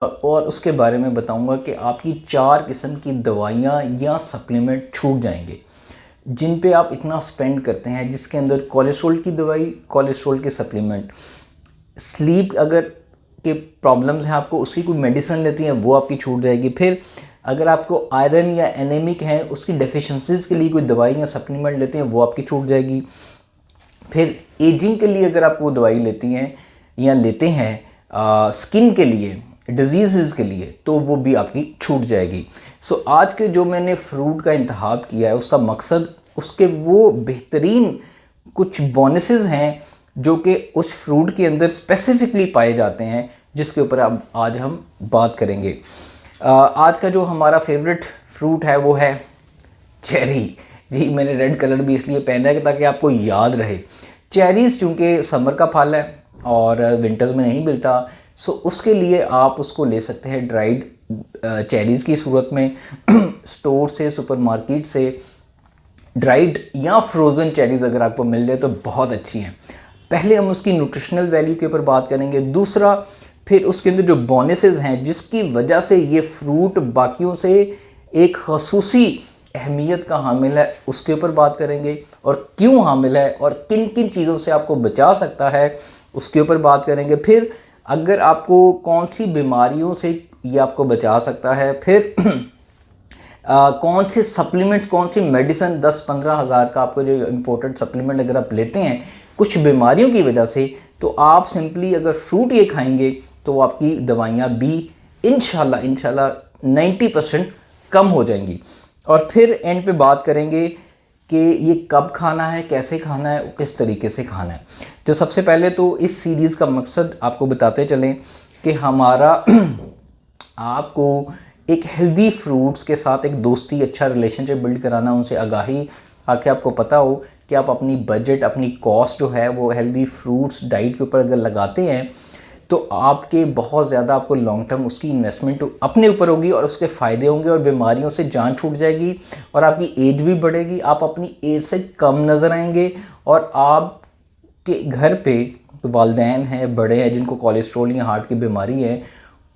और उसके बारे में बताऊंगा कि आपकी 4 किस्म की दवाइयाँ या सप्लीमेंट छूट जाएंगे जिन पे आप इतना स्पेंड करते हैं, जिसके अंदर कोलेस्ट्रॉल की दवाई, कोलेस्ट्रॉल के सप्लीमेंट, स्लीप अगर के प्रॉब्लम्स हैं आपको, उसकी कोई मेडिसिन लेती हैं वो आपकी छूट जाएगी। फिर अगर आपको आयरन या एनीमिक है, उसकी डेफिशिएंसीज के लिए कोई दवाई या सप्लीमेंट लेते हैं वो आपकी छूट जाएगी। फिर एजिंग के लिए अगर आप वो दवाई लेती हैं या लेते हैं स्किन के लिए, डिजीज़ के लिए, तो वो भी आपकी छूट जाएगी। सो आज के जो मैंने फ्रूट का इंतखाब किया है उसका मकसद उसके वो बेहतरीन कुछ बोनसेस हैं जो कि उस फ्रूट के अंदर स्पेसिफिकली पाए जाते हैं, जिसके ऊपर अब आज हम बात करेंगे। आज का जो हमारा फेवरेट फ्रूट है वो है चेरी। जी, मैंने रेड कलर भी इसलिए पहना है ताकि आपको याद रहे। चेरीज़ चूँकि समर का फल है और विंटर्स में नहीं मिलता, सो उसके लिए आप उसको ले सकते हैं ड्राइड चेरीज़ की सूरत में स्टोर से, सुपरमार्केट से ड्राइड या फ्रोज़न चेरीज़ अगर आपको मिल जाए तो बहुत अच्छी हैं। पहले हम उसकी न्यूट्रिशनल वैल्यू के ऊपर बात करेंगे। दूसरा, फिर उसके अंदर जो बोनसेस हैं जिसकी वजह से ये फ्रूट बाकियों से एक खसूसी अहमियत का हामिल है, उसके ऊपर बात करेंगे। और क्यों हामिल है और किन किन चीज़ों से आपको बचा सकता है उसके ऊपर बात करेंगे। फिर अगर आपको कौन सी बीमारियों से ये आपको बचा सकता है, फिर कौन से सप्लीमेंट्स, कौन सी मेडिसिन 10-15 हज़ार का आपको जो इम्पोर्टेड सप्लीमेंट अगर आप लेते हैं कुछ बीमारियों की वजह से, तो आप सिंपली अगर फ्रूट ये खाएंगे तो आपकी दवाइयाँ भी इंशाल्लाह 90% कम हो जाएंगी। और फिर एंड पे बात करेंगे कि ये कब खाना है, कैसे खाना है, किस तरीके से खाना है। तो सबसे पहले तो इस सीरीज़ का मकसद आपको बताते चलें कि हमारा आपको एक हेल्दी फ्रूट्स के साथ एक दोस्ती, अच्छा रिलेशनशिप बिल्ड कराना, उनसे आगाही, ताकि आपको पता हो कि आप अपनी बजट, अपनी कॉस्ट जो है वो हेल्दी फ्रूट्स डाइट के ऊपर अगर लगाते हैं तो आपके बहुत ज़्यादा आपको लॉन्ग टर्म उसकी इन्वेस्टमेंट अपने ऊपर होगी और उसके फ़ायदे होंगे और बीमारियों से जान छूट जाएगी और आपकी एज भी बढ़ेगी, आप अपनी एज से कम नज़र आएंगे और आपके घर पे वालिदैन हैं, बड़े हैं जिनको कोलेस्ट्रॉल या हार्ट की बीमारी है,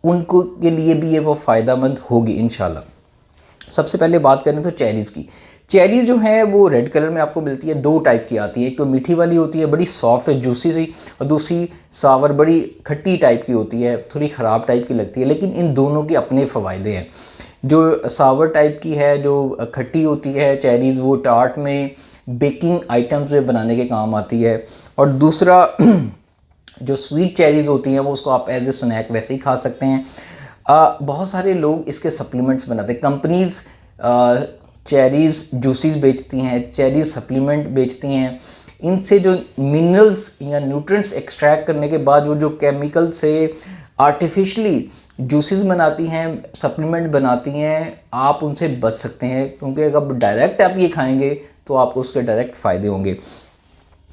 उनको के लिए भी ये वो फ़ायदेमंद होगी इंशाल्लाह। सबसे पहले बात करें तो चेरीज़ की। चेरीज़ जो है वो रेड कलर में आपको मिलती है, 2 टाइप की आती है। एक तो मीठी वाली होती है, बड़ी सॉफ्ट जूसी सी, और दूसरी सावर, बड़ी खट्टी टाइप की होती है, थोड़ी ख़राब टाइप की लगती है। लेकिन इन दोनों के अपने फ़ायदे हैं। जो सावर टाइप की है, जो खट्टी होती है चेरीज़, वो टार्ट में, बेकिंग आइटम्स में बनाने के काम आती है। और दूसरा जो स्वीट चेरीज़ होती हैं वो उसको आप एज ए स्नैक वैसे ही खा सकते हैं। बहुत सारे लोग इसके सप्लीमेंट्स बनाते हैं। कंपनीज़ चेरीज़ जूसेस बेचती हैं, चेरीज़ सप्लीमेंट बेचती हैं। इनसे जो मिनरल्स या न्यूट्रिएंट्स एक्सट्रैक्ट करने के बाद वो जो केमिकल से आर्टिफिशली जूसेस बनाती हैं, सप्लीमेंट बनाती हैं, आप उनसे बच सकते हैं, क्योंकि अगर डायरेक्ट आप ये खाएंगे तो आपको उसके डायरेक्ट फ़ायदे होंगे।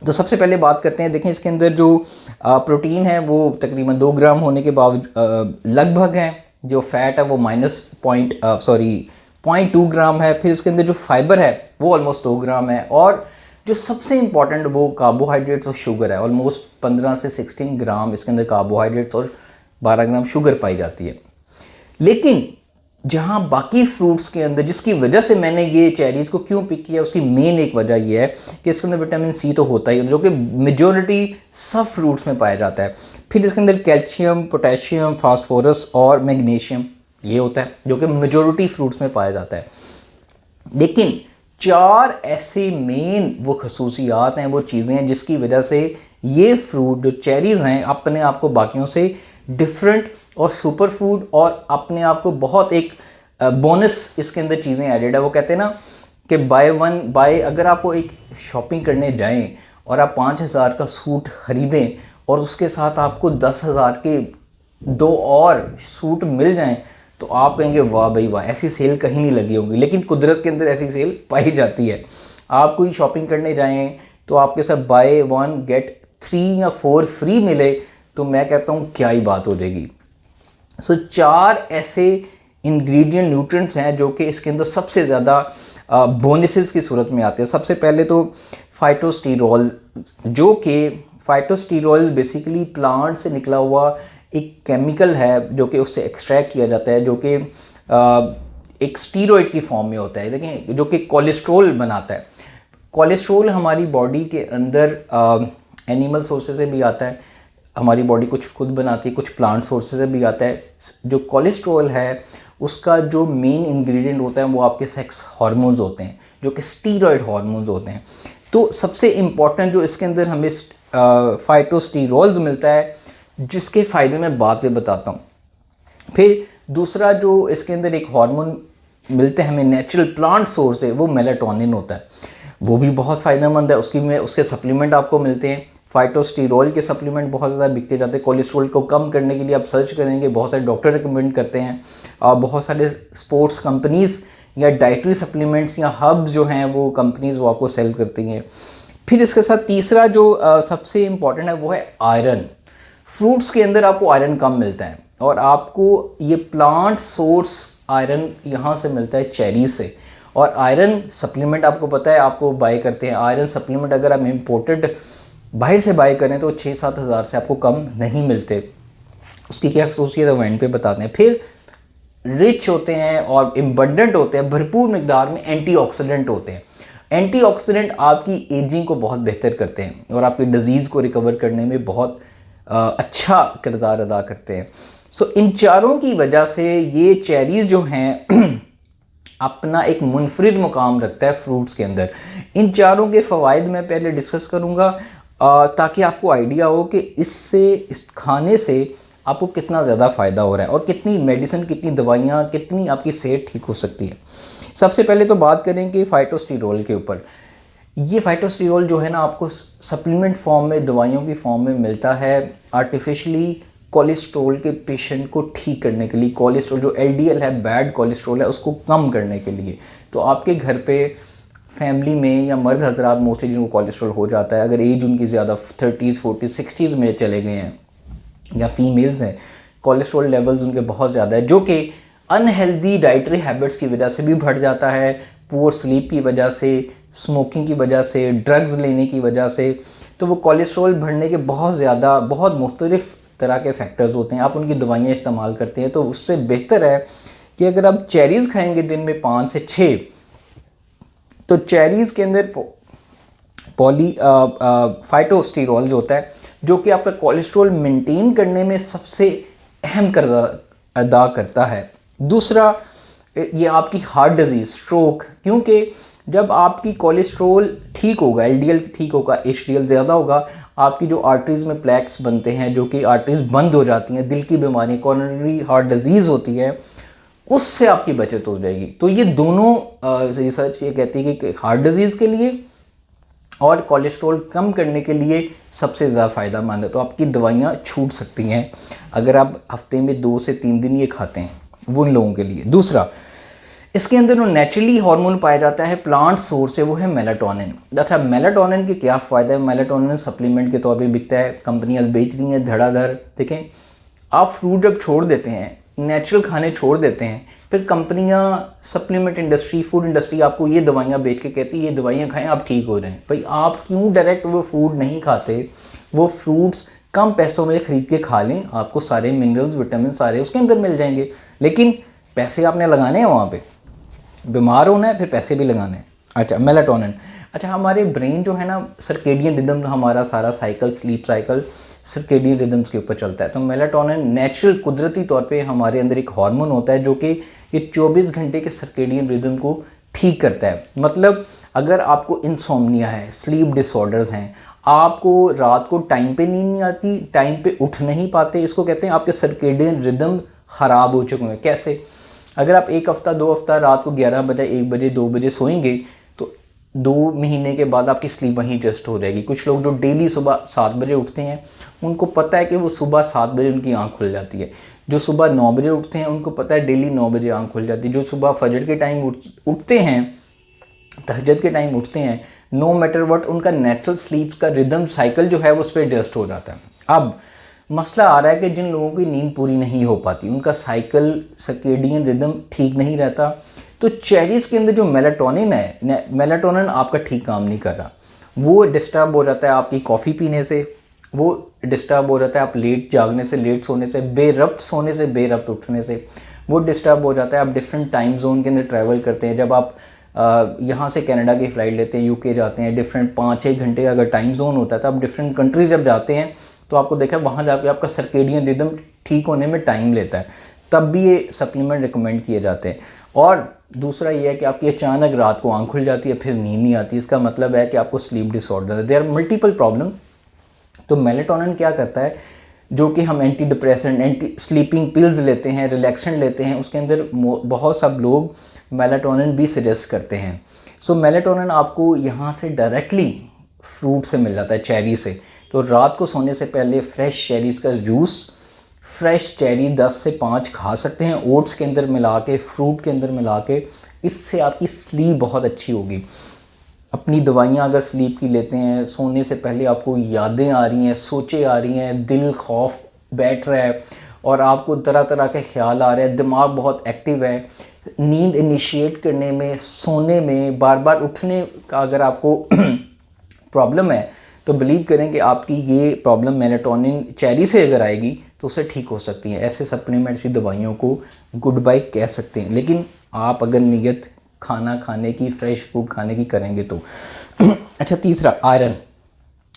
तो सबसे पहले बात करते हैं, देखें इसके अंदर जो प्रोटीन है वो तकरीबन 2 ग्राम होने के बावजूद लगभग है। जो फ़ैट है वो -0.2 ग्राम है। फिर इसके अंदर जो फाइबर है वो ऑलमोस्ट 2 ग्राम है। और जो सबसे इम्पॉर्टेंट वो कार्बोहाइड्रेट्स और शुगर है। ऑलमोस्ट 15 से 16 ग्राम इसके अंदर कार्बोहाइड्रेट्स और 12 ग्राम शुगर पाई जाती है। लेकिन जहाँ बाकी फ्रूट्स के अंदर, जिसकी वजह से मैंने ये चेरीज़ को क्यों पिक किया, उसकी मेन एक वजह ये है कि इसके अंदर विटामिन सी तो होता ही है, जो कि मेजॉरिटी सब फ्रूट्स में पाया जाता है। फिर इसके अंदर कैल्शियम, पोटेशियम, फास्फोरस और मैग्नीशियम ये होता है, जो कि मेजॉरिटी फ्रूट्स में पाया जाता है। लेकिन 4 ऐसे मेन वो खसूसियात हैं, वो चीज़ें हैं जिसकी वजह से ये फ्रूट जो चेरीज़ हैं अपने आप को बाकियों से डिफरेंट और सुपर फूड और अपने आप को बहुत एक बोनस इसके अंदर चीज़ें एडेड है। वो कहते हैं ना कि बाय अगर आपको एक शॉपिंग करने जाएं और आप 5,000 का सूट ख़रीदें और उसके साथ आपको 10,000 के 2 और सूट मिल जाएं तो आप कहेंगे वाह भाई वाह, ऐसी सेल कहीं नहीं लगी होगी। लेकिन कुदरत के अंदर ऐसी सेल पाई जाती है। आप कोई शॉपिंग करने जाएं तो आपके साथ बाय 1 गेट 3 या 4 फ्री मिले तो मैं कहता हूँ क्या ही बात हो जाएगी। सो 4 ऐसे इंग्रेडिएंट, न्यूट्रिएंट्स हैं जो कि इसके अंदर सबसे ज़्यादा बोनसेस की सूरत में आते हैं। सबसे पहले तो फाइटोस्टेरॉल, जो कि फाइटोस्टेरॉल बेसिकली प्लांट से निकला हुआ एक केमिकल है जो कि उससे एक्सट्रैक्ट किया जाता है, जो कि एक स्टीरॉयड की फॉर्म में होता है, देखें, जो कि कोलेस्ट्रॉल बनाता है। कोलेस्ट्रॉल हमारी बॉडी के अंदर एनिमल सोर्सेज से भी आता है, हमारी बॉडी कुछ खुद बनाती है, कुछ प्लांट सोर्सेज से भी आता है। जो कोलेस्ट्रॉल है उसका जो मेन इंग्रेडिएंट होता है वो आपके सेक्स हार्मोन्स होते हैं, जो कि स्टीरॉयड हार्मोन्स होते हैं। तो सबसे इम्पॉर्टेंट जो इसके अंदर हमें फाइटोस्टेरॉल्स मिलता है, जिसके फ़ायदे मैं बाद में बताता हूँ। फिर दूसरा जो इसके अंदर एक हार्मोन मिलते हैं हमें नेचुरल प्लांट सोर्स है, वो मेलाटोनिन होता है, वो भी बहुत फ़ायदेमंद है। उसके सप्लीमेंट आपको मिलते हैं। फाइटोस्टेरॉल के सप्लीमेंट बहुत ज़्यादा बिकते जाते हैं। कोलेस्ट्रॉल को कम करने के लिए आप सर्च करेंगे, बहुत सारे डॉक्टर रिकमेंड करते हैं, और बहुत सारे स्पोर्ट्स कंपनीज़ या डाइटरी सप्लीमेंट्स या हब्स जो हैं वो कंपनीज़ वो आपको सेल करती हैं। फिर इसके साथ तीसरा जो सबसे इम्पॉर्टेंट है वो है आयरन। फ्रूट्स के अंदर आपको आयरन कम मिलता है, और आपको ये प्लांट सोर्स आयरन यहाँ से मिलता है चेरीज से। और आयरन सप्लीमेंट आपको पता है आपको बाय करते हैं, आयरन सप्लीमेंट अगर आप इम्पोर्टेड बाहर से बाय करें तो 6-7 हज़ार से आपको कम नहीं मिलते। उसकी क्या खसूसियत है वो एंड पे बताते हैं। फिर रिच होते हैं और एबंडेंट होते हैं, भरपूर मिकदार में एंटीऑक्सीडेंट होते हैं। एंटीऑक्सीडेंट आपकी एजिंग को बहुत बेहतर करते हैं और आपकी डिजीज़ को रिकवर करने में बहुत अच्छा किरदार अदा करते हैं। सो इन चारों की वजह से ये चेरीज़ जो हैं अपना एक मुनफरिद मुकाम रखता है फ्रूट्स के अंदर। इन चारों के फ़वाइद मैं पहले डिस्कस करूँगा ताकि आपको आइडिया हो कि इस खाने से आपको कितना ज़्यादा फ़ायदा हो रहा है और कितनी मेडिसिन, कितनी दवाइयाँ, कितनी आपकी सेहत ठीक हो सकती है। सबसे पहले तो बात करें कि फाइटोस्टेरॉल के ऊपर। ये फाइटोस्टेरॉल जो है ना आपको सप्लीमेंट फॉर्म में, दवाइयों की फॉर्म में मिलता है आर्टिफिशली कोलेस्ट्रॉल के पेशेंट को ठीक करने के लिए। कोलेस्ट्रॉल जो LDL है, बैड कोलेस्ट्रॉल है, उसको कम करने के लिए। तो आपके घर पे फैमिली में या मर्द हजरात मोस्टली जिनको कोलेस्ट्रॉल हो जाता है, अगर एज उनकी ज़्यादा 30s 40s 60s में चले गए हैं, या फीमेल्स हैं, कोलेस्ट्रॉल लेवल्स उनके बहुत ज़्यादा है, जो कि अनहेल्दी डाइटरी हैबिट्स की वजह से भी बढ़ जाता है, पुअर स्लीप की वजह से, स्मोकिंग की वजह से, ड्रग्स लेने की वजह से। तो वो कोलेस्ट्रॉल बढ़ने के बहुत मुख्तलिफ तरह के फैक्टर्स होते हैं। आप उनकी दवाइयाँ इस्तेमाल करते हैं, तो उससे बेहतर है कि अगर आप चेरीज़ खाएंगे दिन में 5 से 6, तो चेरीज़ के अंदर फाइटोस्टेरॉल जो होता है, जो कि आपका कोलेस्ट्रॉल मेंटेन करने में सबसे अहम किरदार अदा करता है। दूसरा, ये आपकी हार्ट डिजीज़, स्ट्रोक, क्योंकि जब आपकी कोलेस्ट्रॉल ठीक होगा, LDL ठीक होगा, HDL ज़्यादा होगा, आपकी जो आर्टरीज़ में प्लैक्स बनते हैं, जो कि आर्टरीज़ बंद हो जाती हैं, दिल की बीमारी, कोरोनरी हार्ट डिजीज़ होती है, उससे आपकी बचत हो जाएगी। तो ये दोनों रिसर्च ये कहती है कि हार्ट डिजीज़ के लिए और कोलेस्ट्रॉल कम करने के लिए सबसे ज़्यादा फ़ायदेमंद है। तो आपकी दवाइयाँ छूट सकती हैं अगर आप हफ्ते में 2 से 3 दिन ये खाते हैं, वो उन लोगों के लिए। दूसरा, इसके अंदर जो नेचुरली हार्मोन पाया जाता है प्लांट सोर्स से, वो है मेलाटोनिन। अच्छा, मेलाटोनिन के क्या फ़ायदा है? मेलाटोनिन सप्लीमेंट के तौर पे बिकता है, कंपनियाँ बेच रही हैं धड़ाधड़। देखें, आप फ्रूट जब छोड़ देते हैं, नेचुरल खाने छोड़ देते हैं, फिर कंपनियाँ, सप्लीमेंट इंडस्ट्री, फूड इंडस्ट्री आपको ये दवाइयाँ बेच के कहती है ये दवाइयाँ खाएं आप ठीक हो जाएं। भाई आप क्यों डायरेक्ट वो फूड नहीं खाते? वो फ्रूट्स कम पैसों में ख़रीद के खा लें, आपको सारे मिनरल्स, विटामिन सारे उसके अंदर मिल जाएंगे। लेकिन पैसे आपने लगाने हैं वहाँ पे, बीमार होना है, फिर पैसे भी लगाने हैं। अच्छा, मेलाटोनिन। अच्छा, हमारे ब्रेन जो है ना, सर्केडियन रिदम, हमारा सारा cycle, sleep cycle circadian rhythms के ऊपर चलता है। तो मेलाटोनिन नेचुरल, कुदरती तौर पे हमारे अंदर एक हार्मोन होता है जो कि ये 24 घंटे के सर्केडियन रिदम को ठीक करता है। मतलब अगर आपको इंसोम्निया है, स्लीप डिसऑर्डर्स हैं, आपको रात को टाइम पे नींद नहीं आती, टाइम पे उठ नहीं पाते, इसको कहते हैं आपके सर्केडियन रिदम ख़राब हो चुके हैं। कैसे? अगर आप 1 हफ्ता 2 हफ्ता रात को 11 बजे, 1 बजे, 2 बजे सोएंगे, तो 2 महीने के बाद आपकी स्लीप वहीं एडजस्ट हो जाएगी। कुछ लोग जो डेली सुबह 7 बजे उठते हैं, उनको पता है कि वो सुबह 7 बजे उनकी आँख खुल जाती है। जो सुबह 9 बजे उठते हैं, उनको पता है डेली 9 बजे आँख खुल जाती है। जो सुबह फजर के टाइम उठते हैं, तहज्जुद के टाइम उठते हैं, नो मैटर व्हाट, उनका नेचुरल स्लीप का रिदम साइकिल जो है वो उस पर एडजस्ट हो जाता है। अब मसला आ रहा है कि जिन लोगों की नींद पूरी नहीं हो पाती, उनका साइकिल, सर्केडियन रिदम ठीक नहीं रहता, तो चेरीज़ के अंदर जो मेलाटोनिन है, मेलाटोनिन आपका ठीक काम नहीं कर रहा, वो डिस्टर्ब हो जाता है आपकी कॉफ़ी पीने से, वो डिस्टर्ब हो जाता है। आप लेट जागने से, लेट सोने से, बेरब्त सोने से, बेरब्त उठने से वो डिस्टर्ब हो जाता है। आप डिफरेंट टाइम जोन के अंदर ट्रैवल करते हैं। जब आप यहाँ से कनाडा की फ़्लाइट लेते हैं, यूके जाते हैं, डिफरेंट 5-6 घंटे अगर टाइम जोन होता है, तो आप डिफरेंट कंट्रीज जब जाते हैं तो आपको देखा वहाँ जाके आपका सर्केडियन रिदम ठीक होने में टाइम लेता है, तब भी ये सप्लीमेंट रिकमेंड किए जाते हैं। और दूसरा ये है कि आपकी अचानक रात को आँख खुल जाती है, फिर नींद नहीं आती, इसका मतलब है कि आपको स्लीप डिसऑर्डर है। There are multiple problem. तो मेलेटोनिन क्या करता है, जो कि हम anti depressant, anti sleeping pills लेते हैं, रिलैक्सेंट लेते हैं, उसके अंदर बहुत सब लोग मेलेटोनिन भी सजेस्ट करते हैं। सो मेलेटोनिन आपको यहाँ से डायरेक्टली फ्रूट से मिल जाता है, चेरी से। तो रात को सोने से पहले फ्रेश चेरीज़ का जूस, फ्रेश चेरी 10 से 5 खा सकते हैं, ओट्स के अंदर मिला के, फ्रूट के अंदर मिला के। इससे आपकी स्लीप बहुत अच्छी होगी। अपनी दवाइयाँ अगर स्लीप की लेते हैं, सोने से पहले आपको यादें आ रही हैं, सोचें आ रही हैं, दिल खौफ बैठ रहा है और आपको तरह तरह के ख्याल आ रहे हैं, दिमाग बहुत एक्टिव है, नींद इनिशिएट करने में, सोने में, बार बार उठने का अगर आपको प्रॉब्लम है, तो बिलीव करें कि आपकी ये प्रॉब्लम मेलेटोनिन चेरी से अगर आएगी तो उससे ठीक हो सकती है। ऐसे सप्लीमेंट्स की दवाइयों को गुड बाय कह सकते हैं। लेकिन आप अगर नीयत खाना खाने की, फ्रेश फूड खाने की करेंगे तो अच्छा, तीसरा आयरन।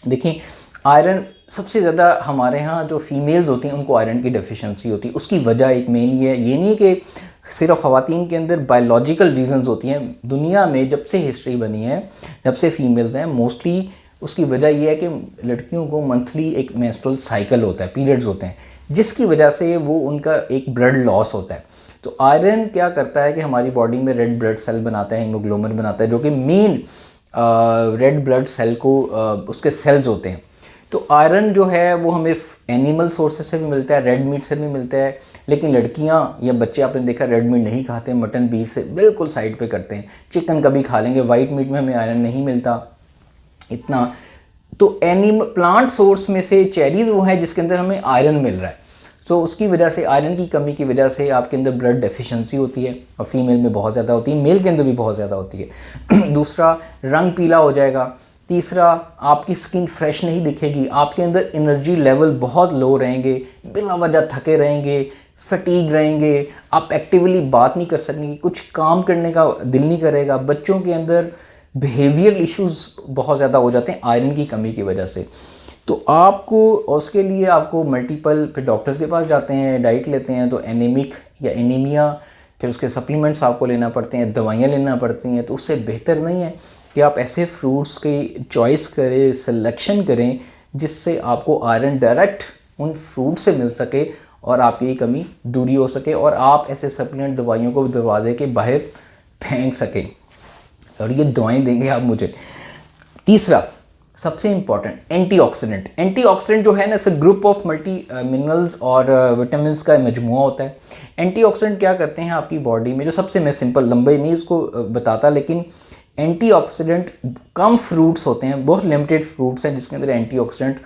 देखिए, आयरन सबसे ज़्यादा हमारे यहाँ जो फीमेल्स होती हैं उनको आयरन की डेफिशिएंसी होती है। उसकी वजह एक मेन ये है, ये नहीं कि सिर्फ ख़वातीन के अंदर बायोलॉजिकल रीजंस होती हैं। दुनिया में जब से हिस्ट्री बनी है, जब से फीमेल्स हैं, मोस्टली उसकी वजह यह है कि लड़कियों को मंथली एक मेंस्ट्रुअल साइकिल होता है, पीरियड्स होते हैं, जिसकी वजह से वो उनका एक ब्लड लॉस होता है। तो आयरन क्या करता है कि हमारी बॉडी में रेड ब्लड सेल बनाता है, हीमोग्लोबिन बनाता है, जो कि मेन रेड ब्लड सेल को उसके सेल्स होते हैं। तो आयरन जो है वो हमें एनिमल सोर्सेस से भी मिलता है, रेड मीट से भी मिलता है। लेकिन लड़कियां या बच्चे आपने देखा रेड मीट नहीं खाते, मटन बीफ से बिल्कुल साइड पे करते हैं, चिकन कभी खा लेंगे, वाइट मीट में हमें आयरन नहीं मिलता इतना। तो एनिमल प्लांट सोर्स में से चेरीज़ वो है जिसके अंदर हमें आयरन मिल रहा है। सो उसकी वजह से, आयरन की कमी की वजह से आपके अंदर ब्लड डेफिशिएंसी होती है, और फीमेल में बहुत ज़्यादा होती है, मेल के अंदर भी बहुत ज़्यादा होती है। दूसरा, रंग पीला हो जाएगा। तीसरा, आपकी स्किन फ्रेश नहीं दिखेगी, आपके अंदर एनर्जी लेवल बहुत लो रहेंगे, बिना वजह थके रहेंगे, फटीग रहेंगे, आप एक्टिवली बात नहीं कर सकेंगे, कुछ काम करने का दिल नहीं करेगा। बच्चों के अंदर बिहेवियरल इश्यूज़ बहुत ज़्यादा हो जाते हैं आयरन की कमी की वजह से। तो आपको उसके लिए आपको मल्टीपल, फिर डॉक्टर्स के पास जाते हैं, डाइट लेते हैं, तो एनीमिक या एनीमिया, फिर उसके सप्लीमेंट्स आपको लेना पड़ते हैं, दवाइयाँ लेना पड़ती हैं। तो उससे बेहतर नहीं है कि आप ऐसे फ्रूट्स की चॉइस करें, सिलेक्शन करें, जिससे आपको आयरन डायरेक्ट उन फ्रूट से मिल सके और आपकी ये कमी दूरी हो सके, और आप ऐसे सप्लीमेंट दवाइयों को दरवाजे के बाहर फेंक सकें, और ये दवाएं देंगे आप मुझे। तीसरा, सबसे इंपॉर्टेंट, एंटीऑक्सीडेंट। एंटीऑक्सीडेंट जो है ना, ग्रुप ऑफ मल्टी मिनरल्स और विटामिन का मजमुआ होता है। एंटीऑक्सीडेंट क्या करते हैं आपकी बॉडी में, जो सबसे, मैं सिंपल लंबे नहीं उसको बताता, लेकिन एंटीऑक्सीडेंट कम फ्रूट्स होते हैं, बहुत लिमिटेड फ्रूट्स हैं जिसके अंदर एंटीऑक्सीडेंट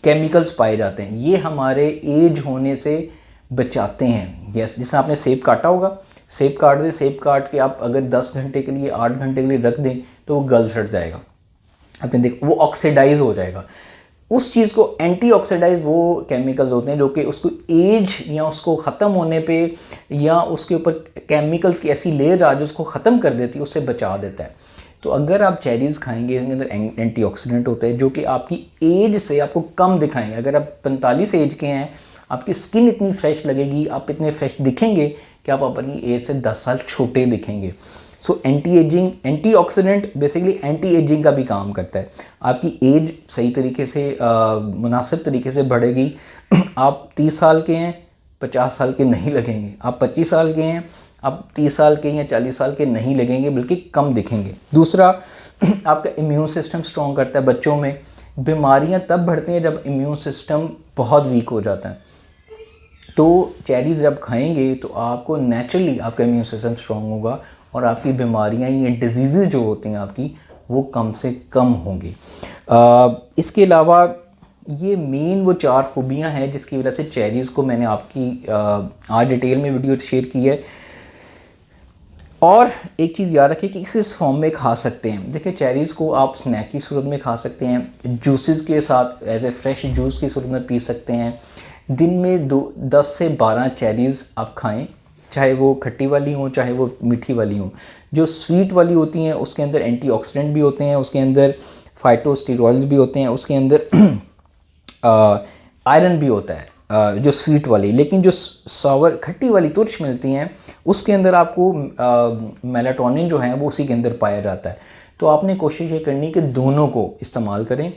केमिकल्स पाए जाते हैं। ये हमारे एज होने से बचाते हैं। यस, जिसमें आपने सेब काटा होगा, सेब काट दें, सेब काट के आप अगर 10 घंटे के लिए, 8 घंटे के लिए रख दें तो वो गल सड़ जाएगा, आपने देख, वो ऑक्सीडाइज हो जाएगा। उस चीज़ को एंटीऑक्सीडाइज वो केमिकल्स होते हैं जो कि उसको एज या उसको ख़त्म होने पे, या उसके ऊपर केमिकल्स की ऐसी लेयर आ जो उसको ख़त्म कर देती है, उससे बचा देता है। तो अगर आप चेरीज़ खाएंगे, इसके अंदर एंटीऑक्सीडेंट होते हैं जो कि आपकी एज से आपको कम दिखाएंगे। अगर आप 45 एज के हैं, आपकी स्किन इतनी फ्रेश लगेगी, आप इतने फ्रेश दिखेंगे कि आप अपनी एज से 10 साल छोटे दिखेंगे। So anti ageing, antioxidant basically anti ageing का भी काम करता है। आपकी एज सही तरीके से, मुनासिब तरीके से बढ़ेगी। आप 30 साल के हैं, 50 साल के नहीं लगेंगे। आप 25 साल के हैं, आप 30 साल के या 40 साल के नहीं लगेंगे, बल्कि कम दिखेंगे। दूसरा, आपका इम्यून सिस्टम स्ट्रॉन्ग करता है। बच्चों में बीमारियां तब बढ़ती हैं जब इम्यून सिस्टम बहुत वीक हो जाता है। तो चेरीज़ जब खाएंगे तो आपको नेचुरली आपका इम्यून सिस्टम स्ट्रॉन्ग होगा, और आपकी बीमारियां या डिजीज़ जो होती हैं आपकी, वो कम से कम होंगी। इसके अलावा ये मेन वो 4 खूबियां हैं जिसकी वजह से चेरीज़ को मैंने आपकी आज डिटेल में वीडियो शेयर की है। और एक चीज़ याद रखिए कि इसे इस फॉर्म में खा सकते हैं। देखिए चेरीज़ को आप स्नैक की सूरत में खा सकते हैं, जूसेस के साथ एज ए फ्रेश जूस की सूरत में पी सकते हैं। दिन में 10 से 12 चेरीज़ आप खाएं, चाहे वो खट्टी वाली हों चाहे वो मीठी वाली हों। जो स्वीट वाली होती हैं उसके अंदर एंटीऑक्सीडेंट भी होते हैं, उसके अंदर फाइटोस्टेरॉइड्स भी होते हैं, उसके अंदर आयरन भी होता है जो स्वीट वाली। लेकिन जो सावर खट्टी वाली तुर्च मिलती हैं उसके अंदर आपको मेलाटोनिन जो है वो उसी के अंदर पाया जाता है। तो आपने कोशिश ये करनी कि दोनों को इस्तेमाल करें।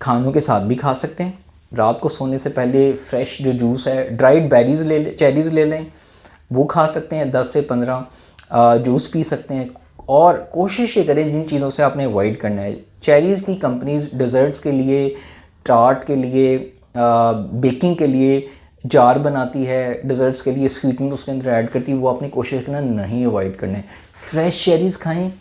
खानों के साथ भी खा सकते हैं, रात को सोने से पहले फ्रेश जो जूस है, ड्राइड बेरीज चेरीज़ ले लें, वो खा सकते हैं। 10 से 15 जूस पी सकते हैं। और कोशिश ये करें जिन चीज़ों से आपने अवॉइड करना है। चेरीज़ की कंपनीज डेजर्ट्स के लिए, टार्ट के लिए, बेकिंग के लिए जार बनाती है, डेजर्ट्स के लिए स्वीटनर उसके अंदर ऐड करती है, वो आपने कोशिश करना नहीं अवॉइड करना है। फ्रेश चेरीज़ खाएं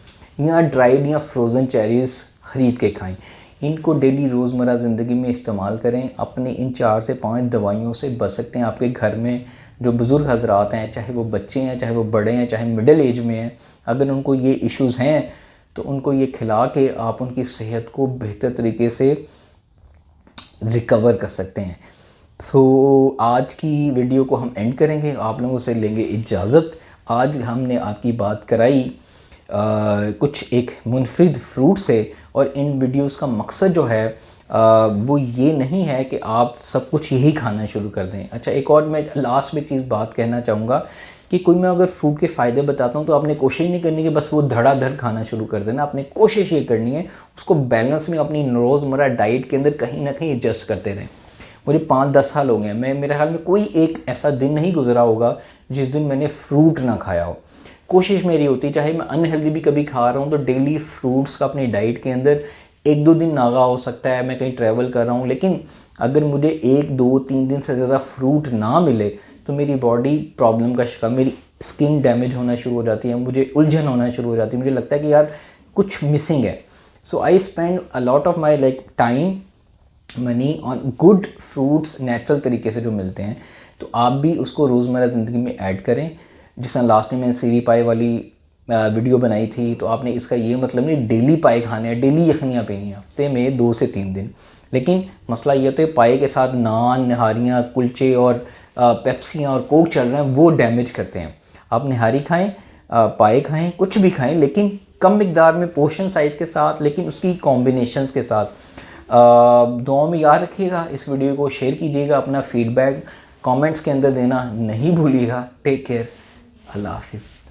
या ड्राइड या फ्रोज़न चेरीज़ ख़रीद के खाएं। इनको डेली रोज़मर्रा ज़िंदगी में इस्तेमाल करें। अपने इन 4 से 5 दवाइयों से बच सकते हैं। आपके घर में जो बुज़ुर्ग हज़रात हैं, चाहे वो बच्चे हैं, चाहे वो बड़े हैं, चाहे मिडिल एज में हैं, अगर उनको ये इश्यूज़ हैं तो उनको ये खिला के आप उनकी सेहत को बेहतर तरीके से रिकवर कर सकते हैं। तो आज की वीडियो को हम एंड करेंगे, आप लोगों से लेंगे इजाज़त। आज हमने आपकी बात कराई कुछ एक मुनफरिद फ्रूट से, और इन वीडियोस का मकसद जो है वो ये नहीं है कि आप सब कुछ यही खाना शुरू कर दें। अच्छा, एक और मैं लास्ट में चीज़ बात कहना चाहूँगा कि कोई मैं अगर फ्रूट के फ़ायदे बताता हूँ तो आपने कोशिश नहीं करनी कि बस वो धड़ाधड़ खाना शुरू कर देना। आपने कोशिश ये करनी है उसको बैलेंस में अपनी रोज़मर्रा डाइट के अंदर कहीं ना कहीं एडजस्ट करते रहें। मुझे 5-10 साल हो गए हैं, मेरे ख्याल में कोई एक ऐसा दिन नहीं गुजरा होगा जिस दिन मैंने फ्रूट ना खाया हो। कोशिश मेरी होती, चाहे मैं अनहेल्दी भी कभी खा रहा हूँ तो डेली फ्रूट्स का अपनी डाइट के अंदर 1-2 दिन नागा हो सकता है, मैं कहीं ट्रैवल कर रहा हूँ, लेकिन अगर मुझे 1-2-3 दिन से ज़्यादा फ्रूट ना मिले तो मेरी बॉडी प्रॉब्लम का शिकार, मेरी स्किन डैमेज होना शुरू हो जाती है, मुझे उलझन होना शुरू हो जाती है, मुझे लगता है कि यार कुछ मिसिंग है। So I spend a lot of my time money on good fruits, natural तरीके से जो मिलते हैं। तो आप भी उसको रोज़मर्रा ज़िंदगी में ऐड करें। जिस तरह लास्ट में मैंने सीरी पाए वाली वीडियो बनाई थी, तो आपने इसका ये मतलब नहीं डेली पाए खाने हैं, डेली यखनियाँ पीनी है, हफ्ते में 2 से 3 दिन। लेकिन मसला ये तो पाए के साथ नान, नहारियाँ, कुलचे और पेप्सियाँ और कोक चल रहे हैं, वो डैमेज करते हैं। आप नहारी खाएं, पाए खाएं, कुछ भी खाएं, लेकिन कम मिकदार में, पोर्शन साइज़ के साथ, लेकिन उसकी कॉम्बिनेशंस के साथ। दुआ में याद रखिएगा। इस वीडियो को शेयर कीजिएगा, अपना फीडबैक कमेंट्स के अंदर देना नहीं भूलिएगा। टेक केयर, अल्लाह हाफिज़।